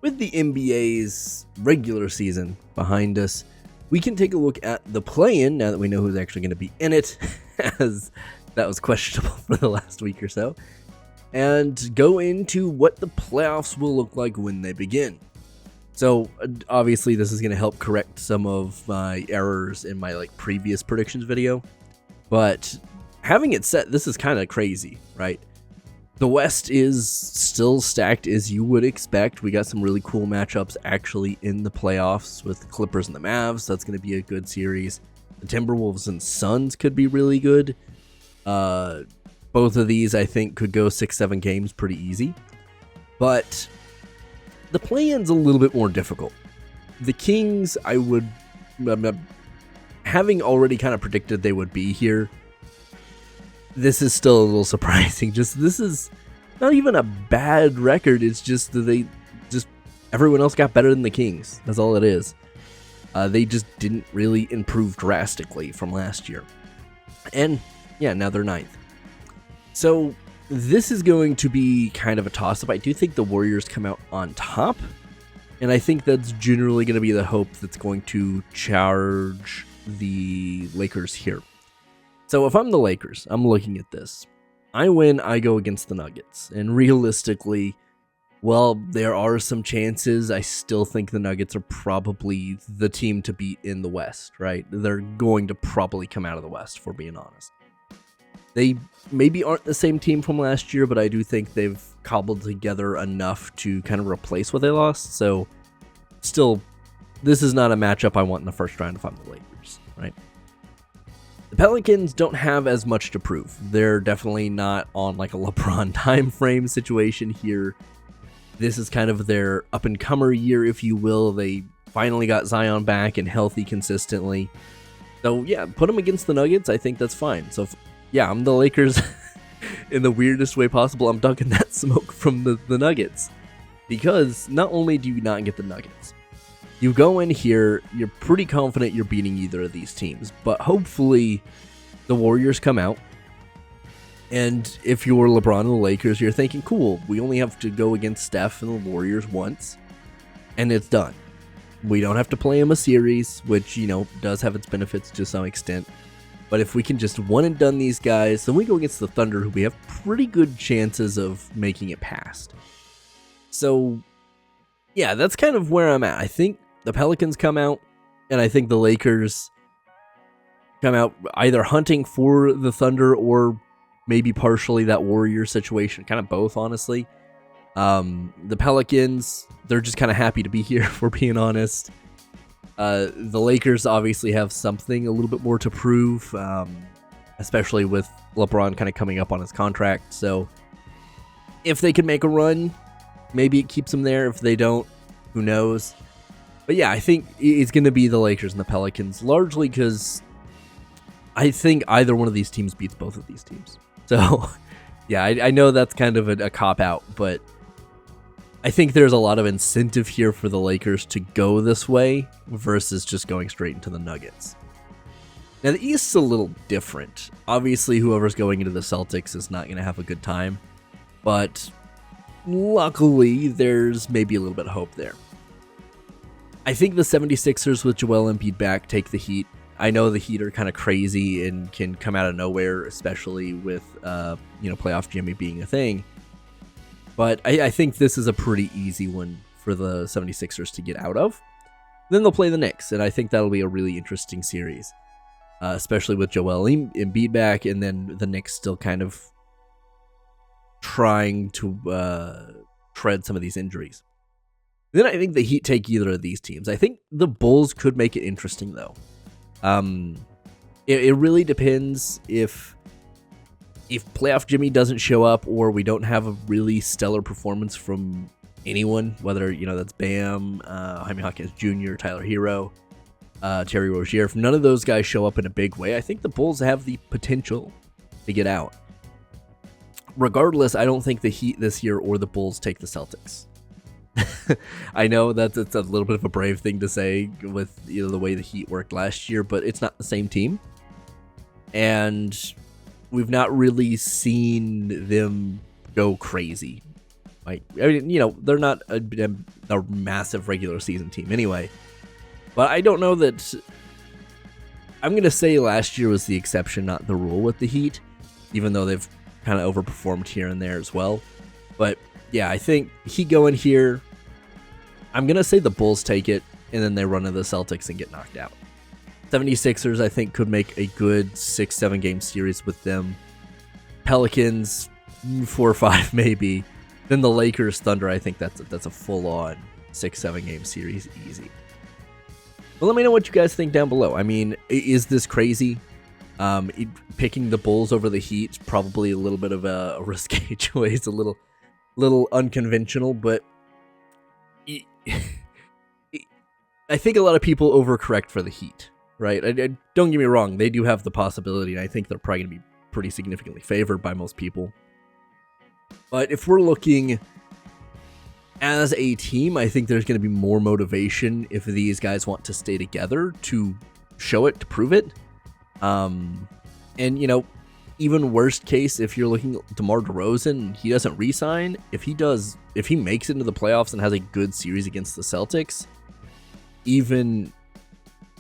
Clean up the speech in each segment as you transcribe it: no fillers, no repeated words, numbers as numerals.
With the NBA's regular season behind us, we can take a look at the play-in now that we know who's actually going to be in it, as that was questionable for the last week or so, and go into what the playoffs will look like when they begin. So obviously this is going to help correct some of my errors in my previous predictions video, but having it set, this is kind of crazy, right? The West is still stacked as you would expect. We got some really cool matchups actually in the playoffs with the Clippers and the Mavs. That's going to be a good series. The Timberwolves and Suns could be really good. Both of these, I think, could go 6-7 games pretty easy. But the play-in's a little bit more difficult. The Kings, having already kind of predicted they would be here, this is still a little surprising. This is not even a bad record. It's just that everyone else got better than the Kings. That's all it is. They just didn't really improve drastically from last year. And yeah, now they're 9th. So this is going to be kind of a toss-up. I do think the Warriors come out on top. And I think that's generally going to be the hope that's going to charge the Lakers here. So if I'm the Lakers, I'm looking at this. I win, I go against the Nuggets. And realistically, well, there are some chances. I still think the Nuggets are probably the team to beat in the West, right? They're going to probably come out of the West, for being honest. They maybe aren't the same team from last year, but I do think they've cobbled together enough to kind of replace what they lost. So still, this is not a matchup I want in the first round if I'm the Lakers, right? The Pelicans don't have as much to prove. They're definitely not on a LeBron time frame situation here. This is kind of their up-and-comer year, if you will. They finally got Zion back and healthy consistently. So yeah, put them against the Nuggets. I think that's fine. So yeah, I'm the Lakers in the weirdest way possible. I'm dunking that smoke from the Nuggets. Because not only do you not get the Nuggets, you go in here, you're pretty confident you're beating either of these teams, but hopefully the Warriors come out, and if you're LeBron and the Lakers, you're thinking, cool, we only have to go against Steph and the Warriors once, and it's done. We don't have to play them a series, which, does have its benefits to some extent, but if we can just one and done these guys, then we go against the Thunder, who we have pretty good chances of making it past. So, yeah, that's kind of where I'm at. I think the Pelicans come out, and I think the Lakers come out either hunting for the Thunder or maybe partially that Warriors situation. Kind of both, honestly. The Pelicans, they're just kind of happy to be here, if we're being honest. The Lakers obviously have something a little bit more to prove, especially with LeBron kind of coming up on his contract. So if they can make a run, maybe it keeps them there. If they don't, who knows? But yeah, I think it's going to be the Lakers and the Pelicans, largely because I think either one of these teams beats both of these teams. So yeah, I know that's kind of a cop-out, but I think there's a lot of incentive here for the Lakers to go this way versus just going straight into the Nuggets. Now, the East's a little different. Obviously, whoever's going into the Celtics is not going to have a good time, but luckily, there's maybe a little bit of hope there. I think the 76ers with Joel Embiid back take the Heat. I know the Heat are kind of crazy and can come out of nowhere, especially with playoff Jimmy being a thing. But I think this is a pretty easy one for the 76ers to get out of. Then they'll play the Knicks, and I think that'll be a really interesting series, especially with Joel Embiid back, and then the Knicks still kind of trying to tread some of these injuries. Then I think the Heat take either of these teams. I think the Bulls could make it interesting, though. It really depends if playoff Jimmy doesn't show up, or we don't have a really stellar performance from anyone, whether that's Bam, Jaime Hawkins Jr., Tyler Hero, Terry Rozier. If none of those guys show up in a big way, I think the Bulls have the potential to get out. Regardless, I don't think the Heat this year or the Bulls take the Celtics. I know that's a little bit of a brave thing to say with the way the Heat worked last year, but it's not the same team, and we've not really seen them go crazy. Like, I mean, you know, they're not a massive regular season team anyway. But I don't know that. I'm going to say last year was the exception, not the rule with the Heat, even though they've kind of overperformed here and there as well. But yeah, I think Heat go in here. I'm going to say the Bulls take it, and then they run into the Celtics and get knocked out. 76ers, I think, could make a good 6-7 game series with them. Pelicans, 4 or 5 maybe. Then the Lakers, Thunder, I think that's a full-on 6-7 game series easy. But let me know what you guys think down below. I mean, is this crazy? Picking the Bulls over the Heat, probably a little bit of a risque choice, a little unconventional, but I think a lot of people overcorrect for the Heat, right? Don't get me wrong, they do have the possibility, and I think they're probably going to be pretty significantly favored by most people. But if we're looking as a team, I think there's going to be more motivation if these guys want to stay together to show it, to prove it. And, you know, even worst case, if you're looking at DeMar DeRozan, he doesn't re-sign. If he makes it into the playoffs and has a good series against the Celtics, even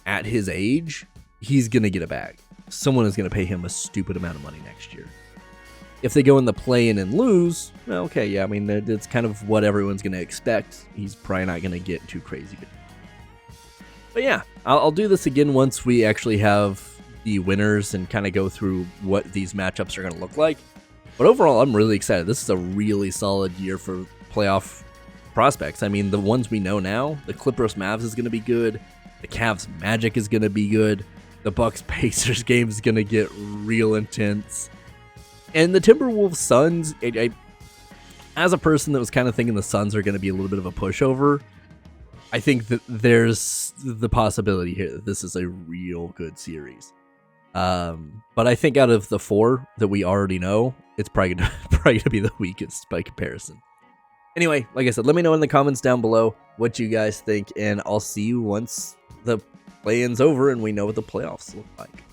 at his age, he's going to get a bag. Someone is going to pay him a stupid amount of money next year. If they go in the play-in and lose, well, okay, yeah, I mean, that's kind of what everyone's going to expect. He's probably not going to get too crazy good. But yeah, I'll do this again once we actually have the winners and kind of go through what these matchups are going to look like. But overall, I'm really excited. This is a really solid year for playoff prospects. I mean, the ones we know now, the Clippers Mavs is going to be good. The Cavs Magic is going to be good. The Bucks Pacers game is going to get real intense. And the Timberwolves Suns, as a person that was kind of thinking the Suns are going to be a little bit of a pushover, I think that there's the possibility here that this is a real good series. But I think out of the 4 that we already know, it's probably going to be the weakest by comparison. Anyway, like I said, let me know in the comments down below what you guys think, and I'll see you once the play-in's over and we know what the playoffs look like.